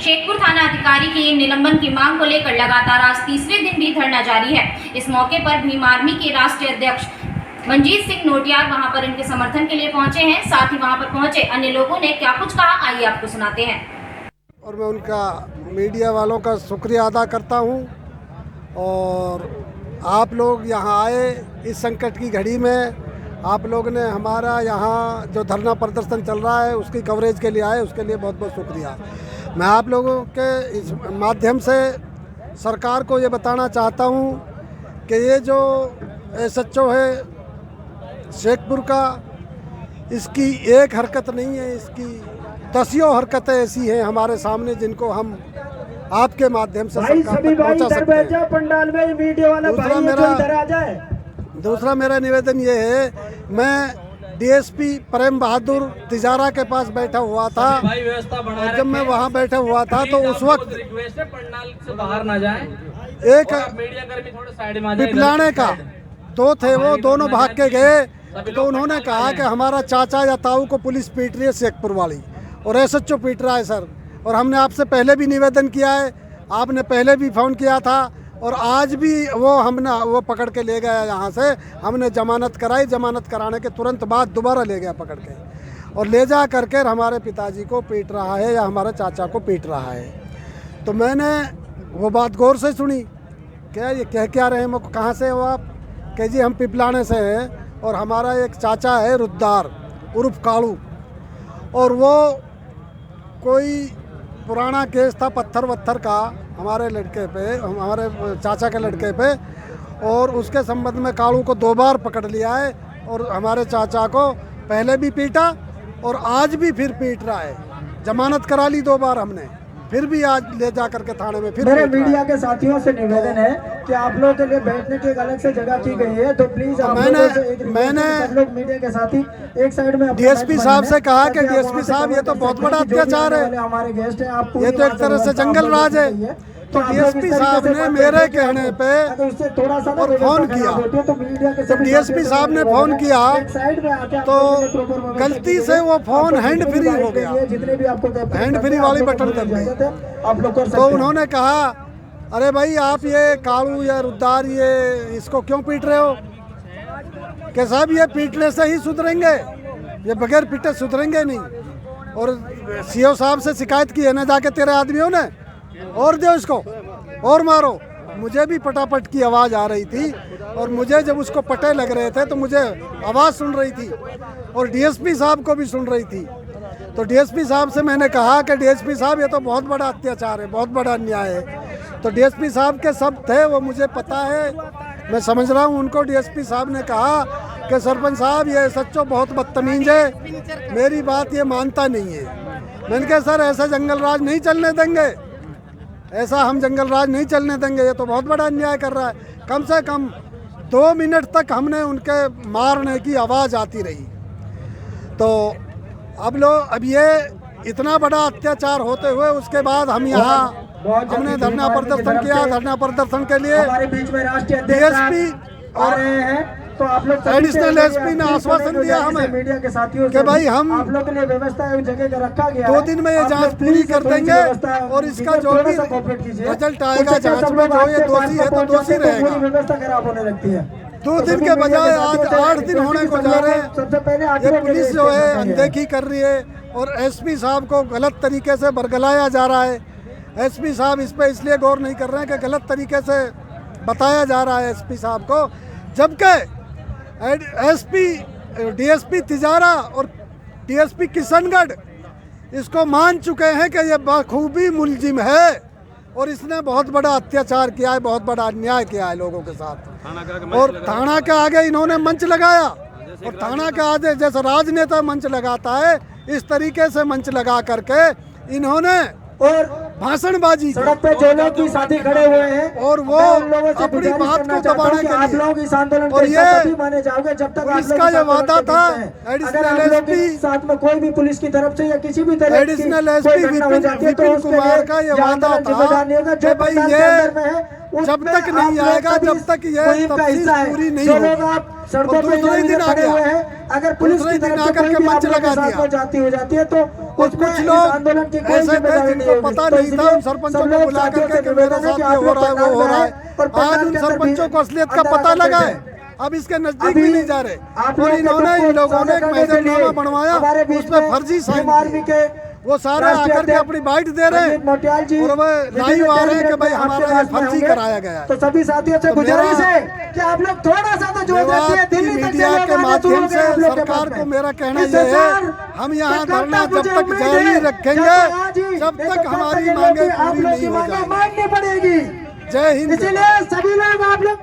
शेखपुर थाना अधिकारी की निलंबन की मांग को लेकर लगातार आज तीसरे दिन भी धरना जारी है। इस मौके पर भीम आर्मी के राष्ट्रीय अध्यक्ष मंजीत सिंह नोटियाल वहां पर इनके समर्थन के लिए पहुंचे हैं। साथ ही वहां पर पहुंचे अन्य लोगों ने क्या कुछ कहा, आइए आपको सुनाते हैं। और मैं उनका मीडिया वालों का शुक्रिया अदा करता हूं। और आप लोग यहां आए इस संकट की घड़ी में, आप लोग ने हमारा यहाँ जो धरना प्रदर्शन चल रहा है उसकी कवरेज के लिए आए, उसके लिए बहुत बहुत शुक्रिया। मैं आप लोगों के इस माध्यम से सरकार को ये बताना चाहता हूँ कि ये जो SHO है शेखपुर का, इसकी एक हरकत नहीं है, इसकी दसियों हरकतें ऐसी हैं हमारे सामने जिनको हम आपके माध्यम से सरकार तक पहुँचा सकते हैं। पंडाल में वीडियो वाला दूसरा मेरा निवेदन ये है, मैं DSP प्रेम बहादुर तिजारा के पास बैठा हुआ था और जब मैं वहाँ बैठा हुआ था तो उस वक्त पंडाल से बाहर ना जाए, एक पिपलाने का दो थे, वो दोनों भाग के गए तो उन्होंने कहा कि हमारा चाचा या ताऊ को पुलिस पीट रही है शेखपुर वाली और SHO पीट रहा है सर। और हमने आपसे पहले भी निवेदन किया है, आपने पहले भी फ़ोन किया था और आज भी वो पकड़ के ले गया यहाँ से। हमने जमानत कराई, जमानत कराने के तुरंत बाद दोबारा ले गया पकड़ के और ले जा करके हमारे पिताजी को पीट रहा है या हमारे चाचा को पीट रहा है। तो मैंने वो बात गौर से सुनी, क्या ये कह क्या रहे हैं, कहाँ से हो आप? कह जी हम पिपलाने से हैं और हमारा एक चाचा है रुद्दार उर्फ कालू, और वो कोई पुराना केस था पत्थर वत्थर का हमारे लड़के पे, हमारे चाचा के लड़के पे, और उसके संबंध में कालू को 2 बार पकड़ लिया है और हमारे चाचा को पहले भी पीटा और आज भी फिर पीट रहा है। जमानत करा ली 2 बार हमने, फिर भी आज ले जा करके थाने में फिर। मेरे मीडिया के साथियों से निवेदन है कि आप लोगों के लिए बैठने की एक अलग से जगह की गई है, तो प्लीज मैंने लोग मीडिया के साथी एक साइड में DSP साहब से कहा कि DSP साहब ये तो बहुत बड़ा अत्याचार है, हमारे गेस्ट हैं, आप ये तो एक तरह से जंगल राज है। तो DSP साहब ने मेरे कहने पे और फ़ोन किया, जब DSP साहब ने फ़ोन किया तो गलती से वो फ़ोन हैंड फ्री हो गया, हैंड फ्री वाली बटन दब गई। तो उन्होंने कहा अरे भाई आप ये कालू या रुद्दार ये इसको क्यों पीट रहे हो? कि साहब ये पीटने से ही सुधरेंगे, ये बगैर पीटे सुधरेंगे नहीं। और CO साहब से शिकायत की है ना जाके तेरे आदमियों ने, और दो इसको और मारो। मुझे भी पटापट की आवाज़ आ रही थी और मुझे जब उसको पटे लग रहे थे तो मुझे आवाज़ सुन रही थी और DSP साहब को भी सुन रही थी। तो DSP साहब से मैंने कहा कि DSP साहब ये तो बहुत बड़ा अत्याचार है, बहुत बड़ा अन्याय है। तो DSP साहब के सब थे वो मुझे पता है, मैं समझ रहा हूँ उनको। DSP साहब ने कहा कि सरपंच साहब ये SHO बहुत बदतमीज है, मेरी बात ये मानता नहीं है। मैंने कहा सर ऐसा जंगल राज नहीं चलने देंगे, ऐसा हम जंगल राज नहीं चलने देंगे, ये तो बहुत बड़ा अन्याय कर रहा है। कम से कम 2 मिनट तक हमने उनके मारने की आवाज़ आती रही। तो अब ये इतना बड़ा अत्याचार होते हुए उसके बाद हम यहाँ हमने धरना प्रदर्शन किया। धरना प्रदर्शन के लिए DSP और तो आप लोग एडिशनल SP ने आश्वासन दिया हमें मीडिया के साथियों कि भाई हम आप लोग के लिए व्यवस्था एक जगह रखा गया 2 दिन में ये जांच पूरी कर देंगे और इसका जो भी रिजल्ट आएगा जांच में, जो ये दोषी है तो दोषी रहेगा। व्यवस्था खराब होने लगती है। 2 दिन के बजाय आज 8 दिन होने को जा रहे हैं। सबसे पहले ये पुलिस जो है अनदेखी कर रही है और SP साहब को गलत तरीके से बरगलाया जा रहा है। SP साहब इस पर इसलिए गौर नहीं कर रहे हैं कि गलत तरीके से बताया जा रहा है SP साहब को, जबकि DSP तिजारा और DSP किशनगढ़ इसको मान चुके हैं कि ये बखूबी मुलजिम है और इसने बहुत बड़ा अत्याचार किया है, बहुत बड़ा अन्याय किया है लोगों के साथ। और थाना के आगे इन्होंने मंच लगाया और थाना के आगे जैसे राजनेता मंच लगाता है इस तरीके से मंच लगा करके इन्होंने और भाषणबाजी सड़क पे जो लोग भी साथी खड़े हुए हैं और वो अपनी बात को दबाने के आप लोग इस आंदोलन और ये माने जाओगे जब तक इसका ये वादा था। एडिशनल SP साथ में कोई भी पुलिस की तरफ से या किसी भी तरह एडिशनल SP विपिन कुमार का ये वादा था कि भाई ये जब तक नहीं आएगा, जब तक ये तफ्तीश पूरी नहीं होगी। सड़कों पे दूसरे दिन आ गया, अगर पुलिस की तरफ से आकर के मंच लगा दिया। जाती हो जाती है तो कुछ लोग ऐसे थे जिनको पता नहीं था, उन सरपंचों को बुला करके कि मेरे साथ ये हो रहा है, वो हो रहा है। आज उन सरपंचों को असलियत का पता लगा है, अब इसके नजदीक भी नहीं जा रहे। और इन्होंने, इन लोगों ने एक महजरनामा बनवाया, उसमें फर्जी साइन किए। वो सारे आकर के अपनी बाइट दे रहे हैं और वो लाइव आ रहे हैं कि भाई हमारा ये फर्जी कराया गया है। तो सभी साथियों से गुजारिश है कि आप लोग थोड़ा सा तो जो मीडिया के माध्यम से सरकार को मेरा कहना यह है, हम यहाँ धरना जब तक जारी रखेंगे जब तक हमारी मांगे पूरी नहीं हो जाएगी। मांगनी पड़ेगी। जय हिंद। इसलिए सभी लोग आप लोग